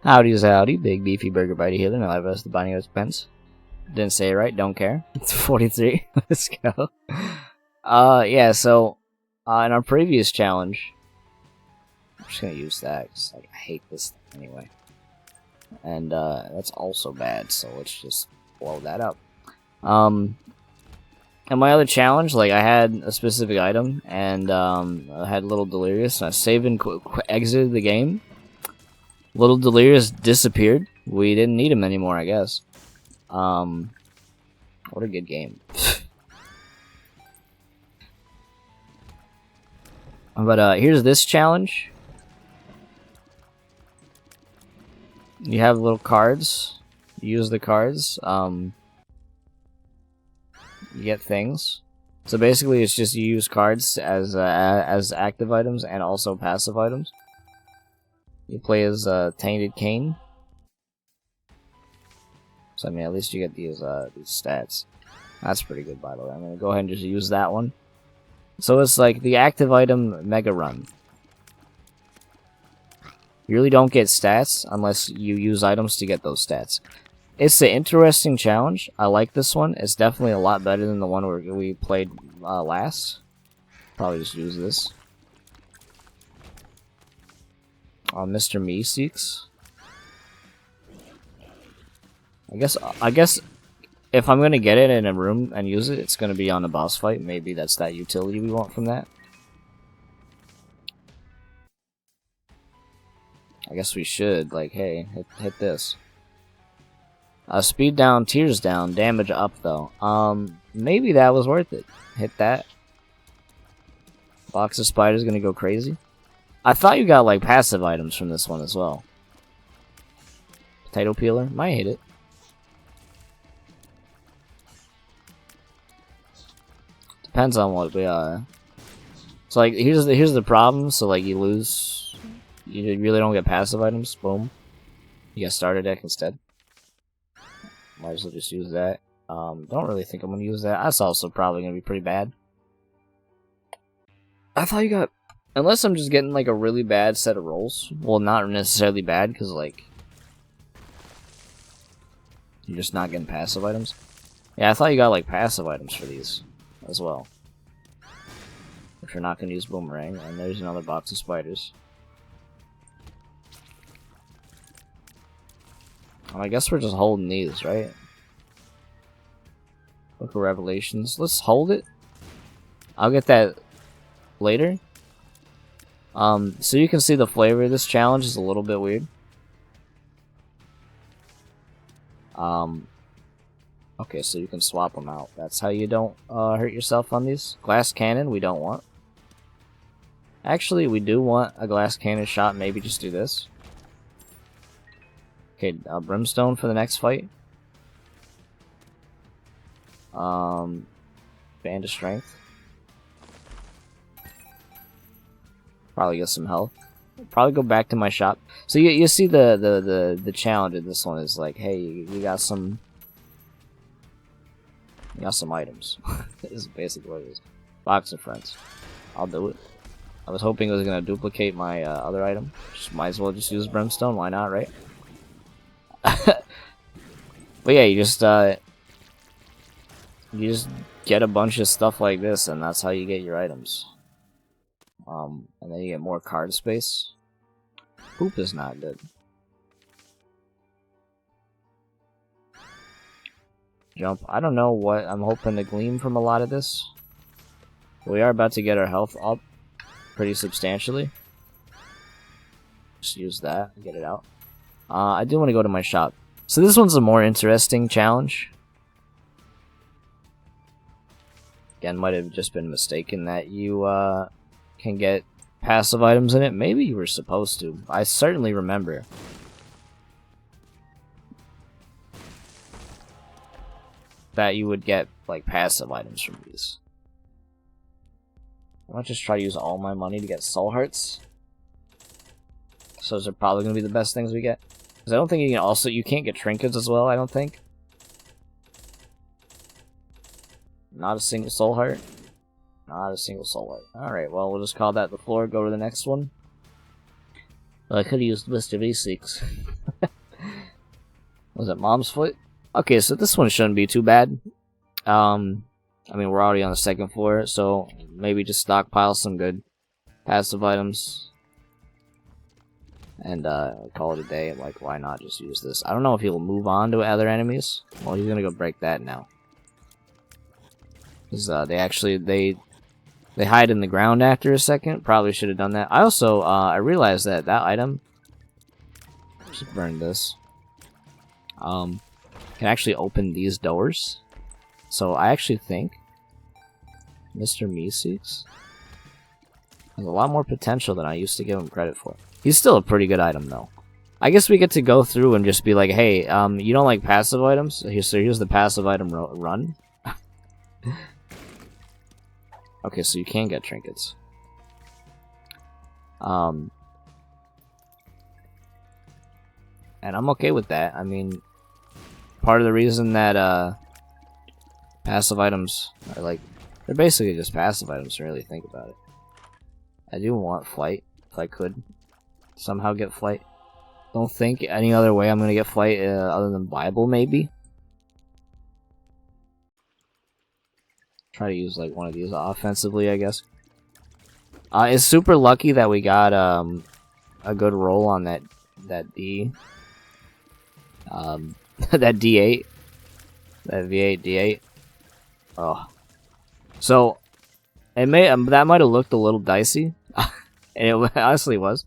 Howdy, big beefy burger bitey healer, now I've asked the binding of expense. Didn't say it right, don't care. It's 43. Let's go. Yeah, so in our previous challenge, I'm just gonna use that because like, I hate this thing anyway. And that's also bad, so let's just blow that up. And my other challenge, like I had a specific item and I had Little Delirious, and I saved and exited the game. Little Delirious disappeared. We didn't need him anymore, I guess. What a good game. But here's this challenge. You have little cards. You use the cards. You get things. So basically, it's just you use cards as active items and also passive items. You play as Tainted Cane. So I mean, at least you get these stats. That's pretty good, by the way. I'm gonna go ahead and just use that one. So it's like the active item Mega Run. You really don't get stats unless you use items to get those stats. It's an interesting challenge. I like this one. It's definitely a lot better than the one where we played last. Probably just use this. Mr. Meeseeks. I guess if I'm gonna get it in a room and use it, it's gonna be on a boss fight. Maybe that's that utility we want from that. I guess we should, like, hey, hit this. Speed down, tears down, damage up though. Maybe that was worth it. Hit that. Box of spiders gonna go crazy. I thought you got like passive items from this one as well. Potato peeler, might hit it. Depends on what we are. So like here's the problem. So like you lose, you really don't get passive items. Boom, you get starter deck instead. Might as well just use that. Don't really think I'm gonna use that. That's also probably gonna be pretty bad. I thought you got, unless I'm just getting like a really bad set of rolls. Well, not necessarily bad because like you're just not getting passive items. Yeah, I thought you got like passive items for these as well. If you're not gonna use boomerang, and there's another box of spiders. Well, I guess we're just holding these, right? Book of Revelations. Let's hold it. I'll get that later. So you can see the flavor of this challenge is a little bit weird. Okay, so you can swap them out. That's how you don't hurt yourself on these. Glass cannon, we don't want. Actually, we do want a glass cannon shot. Maybe just do this. Okay, brimstone for the next fight. Band of strength. Probably get some health. Probably go back to my shop. So you see the challenge in this one is like, hey, you got some items. This is basically what it is. Box of friends. I'll do it. I was hoping it was gonna duplicate my other item. Just might as well just use brimstone. Why not, right? But yeah, you just get a bunch of stuff like this, and that's how you get your items. And then you get more card space. Poop is not good. Jump. I don't know what I'm hoping to glean from a lot of this. We are about to get our health up pretty substantially. Just use that and get it out. I do want to go to my shop. So this one's a more interesting challenge. Again, might have just been mistaken that you can get passive items in it. Maybe you were supposed to. I certainly remember. That you would get like passive items from these. I might just try to use all my money to get soul hearts. So those are probably going to be the best things we get. Because I don't think you can't get trinkets as well, I don't think. Not a single soul heart. Not a single soul heart. Alright, well, we'll just call that the floor. Go to the next one. Well, I could have used Mr. V6. Was it Mom's Foot? Okay, so this one shouldn't be too bad. I mean, we're already on the second floor, so maybe just stockpile some good passive items. And call it a day. Like, why not just use this? I don't know if he'll move on to other enemies. Well, he's gonna go break that now. Because they hide in the ground after a second. Probably should have done that. I also I realized that item. Just burn this. Can actually open these doors. So I actually think Mr. Meeseeks has a lot more potential than I used to give him credit for. He's still a pretty good item, though. I guess we get to go through and just be like, hey, you don't like passive items? So here's the passive item run. Okay, so you can get trinkets. And I'm okay with that. I mean, part of the reason that passive items are like, they're basically just passive items to really think about it. I do want flight, if I could somehow get flight. Don't think any other way I'm gonna get flight other than Bible, maybe. Try to use like one of these offensively, I guess. It's super lucky that we got a good roll on that D that D8, that V8 D8. Oh, so it may that might have looked a little dicey, and it honestly was.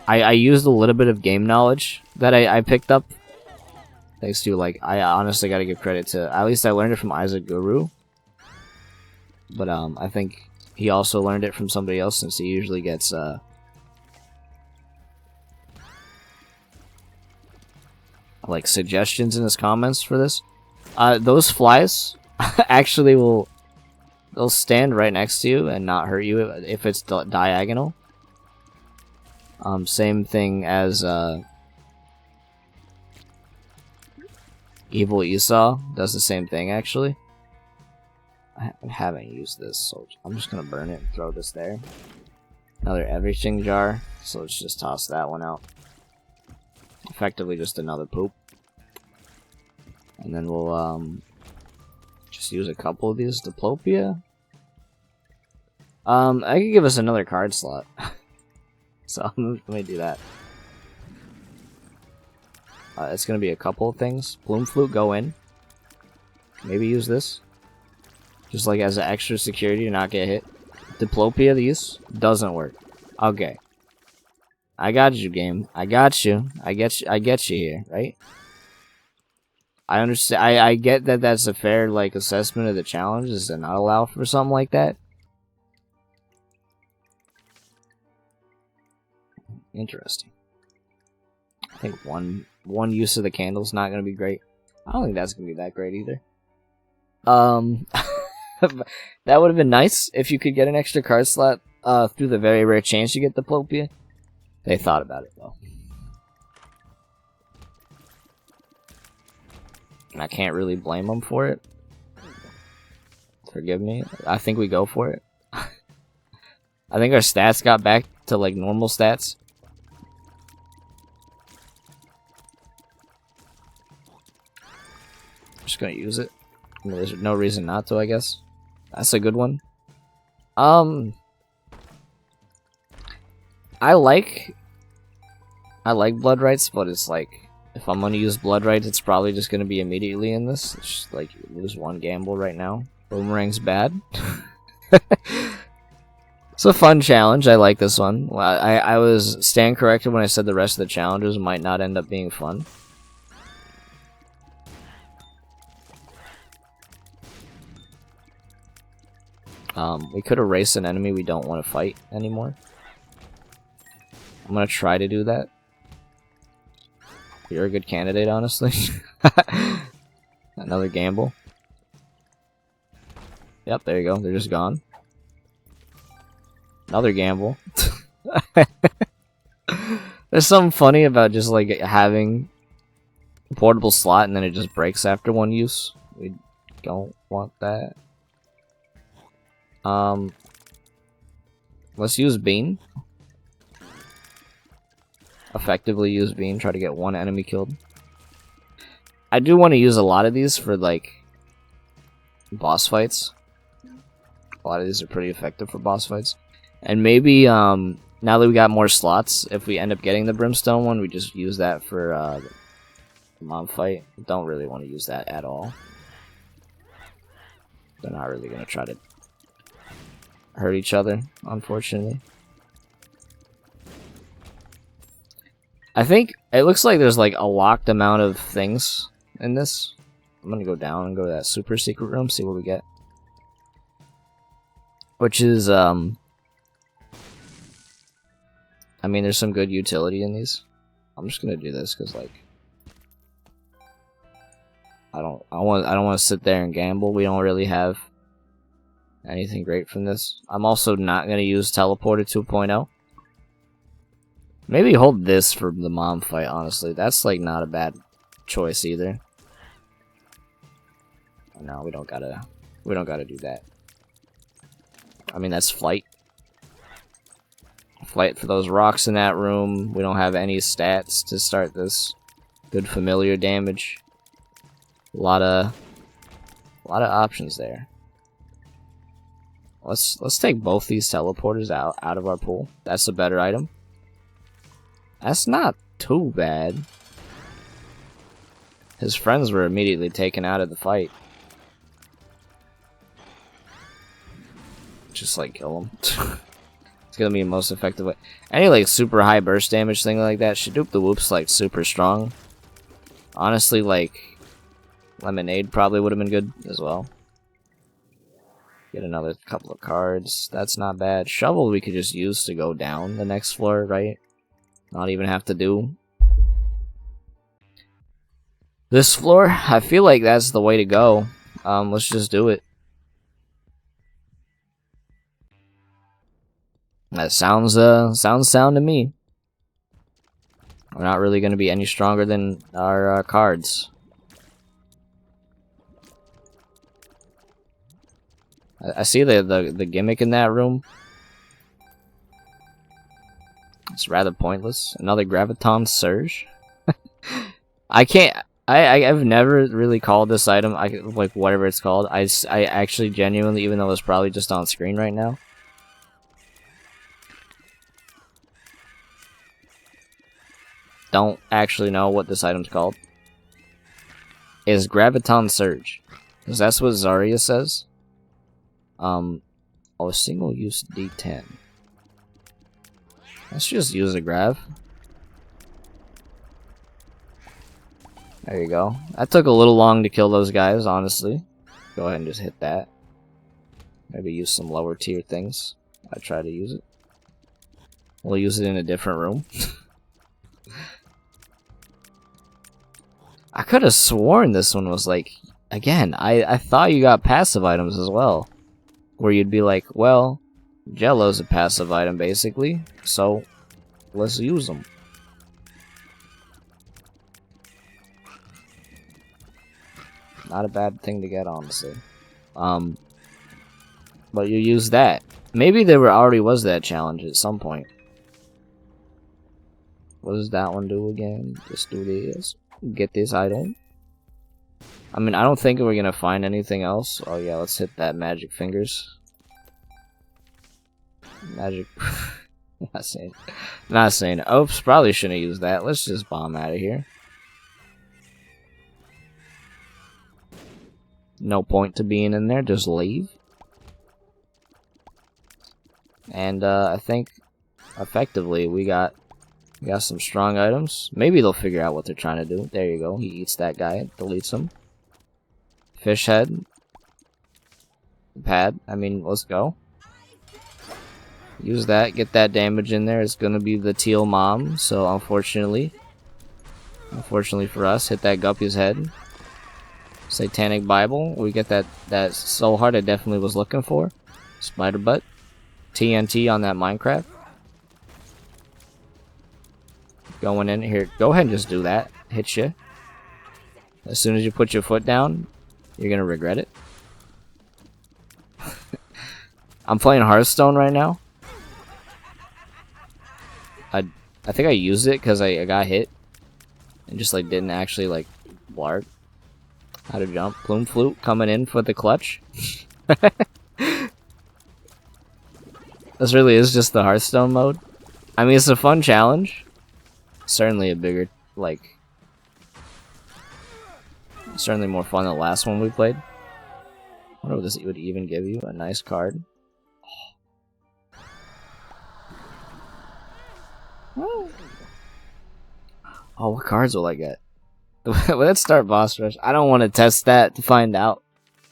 I used a little bit of game knowledge that I picked up. Thanks to, like, I honestly gotta give credit to, at least I learned it from Isaac Guru. But, I think he also learned it from somebody else, since he usually gets, like, suggestions in his comments for this. Those flies actually they'll stand right next to you and not hurt you if it's diagonal. Same thing as, Evil Esau does the same thing, actually. I haven't used this, so I'm just gonna burn it and throw this there. Another everything jar, so let's just toss that one out. Effectively just another poop. And then we'll, just use a couple of these Diplopia. I could give us another card slot. So, let me do that. It's gonna be a couple of things. Bloom Flute, go in. Maybe use this. Just like as an extra security to not get hit. Diplopia, these doesn't work. Okay. I got you, game. I got you. I get you here, right? I understand. I get that that's a fair, like, assessment of the challenge, is to not allow for something like that. Interesting. I think one use of the candle's not gonna be great. I don't think that's gonna be that great either. That would have been nice if you could get an extra card slot through the very rare chance you get the Diplopia. They thought about it though. And I can't really blame them for it. Forgive me. I think we go for it. I think our stats got back to like normal stats. Just gonna use it. I mean, there's no reason not to, I guess. That's a good one. I like blood rights, but it's like, if I'm gonna use blood rights, it's probably just gonna be immediately in this. It's just like, lose one gamble right now. Boomerang's bad. It's a fun challenge. I like this one. Well, I was stand corrected when I said the rest of the challenges might not end up being fun. We could erase an enemy we don't want to fight anymore. I'm gonna try to do that. You're a good candidate, honestly. Another gamble. Yep, there you go. They're just gone. Another gamble. There's something funny about just like having a portable slot and then it just breaks after one use. We don't want that. Let's use Bean. effectively use Bean, try to get one enemy killed. I do want to use a lot of these for, like, boss fights. A lot of these are pretty effective for boss fights. And maybe, now that we got more slots, if we end up getting the Brimstone one, we just use that for, the mob fight. Don't really want to use that at all. They're not really going to try to hurt each other, unfortunately. I think it looks like there's like a locked amount of things in this. I'm gonna go down and go to that super secret room, see what we get. Which is, I mean, there's some good utility in these. I'm just gonna do this because, like, I don't want to sit there and gamble. We don't really have anything great from this. I'm also not gonna use Teleporter 2.0. Maybe hold this for the mom fight, honestly. That's, like, not a bad choice either. No, we don't gotta do that. I mean, that's flight. Flight for those rocks in that room. We don't have any stats to start this. Good familiar damage. A lot of options there. Let's take both these teleporters out of our pool. That's a better item. That's not too bad. His friends were immediately taken out of the fight. Just, like, kill him. It's gonna be the most effective way. Any, like, super high burst damage thing like that, Shadoop the Whoop's, like, super strong. Honestly, like, Lemonade probably would have been good as well. Get another couple of cards. That's not bad. Shovel we could just use to go down the next floor, right? Not even have to do this floor. I feel like that's the way to go. Let's just do it. That sounds sound to me. We're not really going to be any stronger than our cards. I see the gimmick in that room. It's rather pointless. Another Graviton Surge. I've never really called this item, like, whatever it's called. I actually genuinely, even though it's probably just on screen right now, don't actually know what this item's called. Is Graviton Surge. Because that's what Zarya says. Oh, a single use D10. Let's just use a grav. There you go. That took a little long to kill those guys, honestly. Go ahead and just hit that. Maybe use some lower tier things. I try to use it. We'll use it in a different room. I could have sworn this one was like, again, I thought you got passive items as well. Where you'd be like, well, Jello's a passive item basically, so let's use them. Not a bad thing to get, honestly. But you use that. Maybe there already was that challenge at some point. What does that one do again? Just do this. Get this item. I mean, I don't think we're gonna find anything else. Oh yeah, let's hit that magic fingers. Magic. Not saying. Oops, probably shouldn't have used that. Let's just bomb out of here. No point to being in there. Just leave. And I think effectively we got some strong items. Maybe they'll figure out what they're trying to do. There you go. He eats that guy. Deletes him. Fish head. Pad. I mean, let's go. Use that. Get that damage in there. It's gonna be the teal mom. So unfortunately for us, hit that Guppy's head. Satanic Bible. We get that soul heart I definitely was looking for. Spider butt. TNT on that Minecraft. Going in here. Go ahead and just do that. Hit you. As soon as you put your foot down, you're gonna regret it. I'm playing Hearthstone right now. I think I used it because I got hit and just like didn't actually like blarg. How to jump. Plume Flute coming in for the clutch. This really is just the Hearthstone mode. I mean, it's a fun challenge. Certainly a bigger, like... Certainly more fun than the last one we played. I wonder what this would even give you. A nice card. Oh, what cards will I get? Let's start boss rush. I don't want to test that to find out.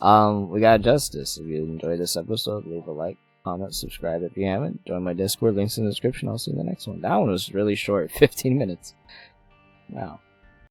We got Justice. If you enjoyed this episode, leave a like, comment, subscribe if you haven't. Join my Discord, links in the description. I'll see you in the next one. That one was really short, 15 minutes. Wow.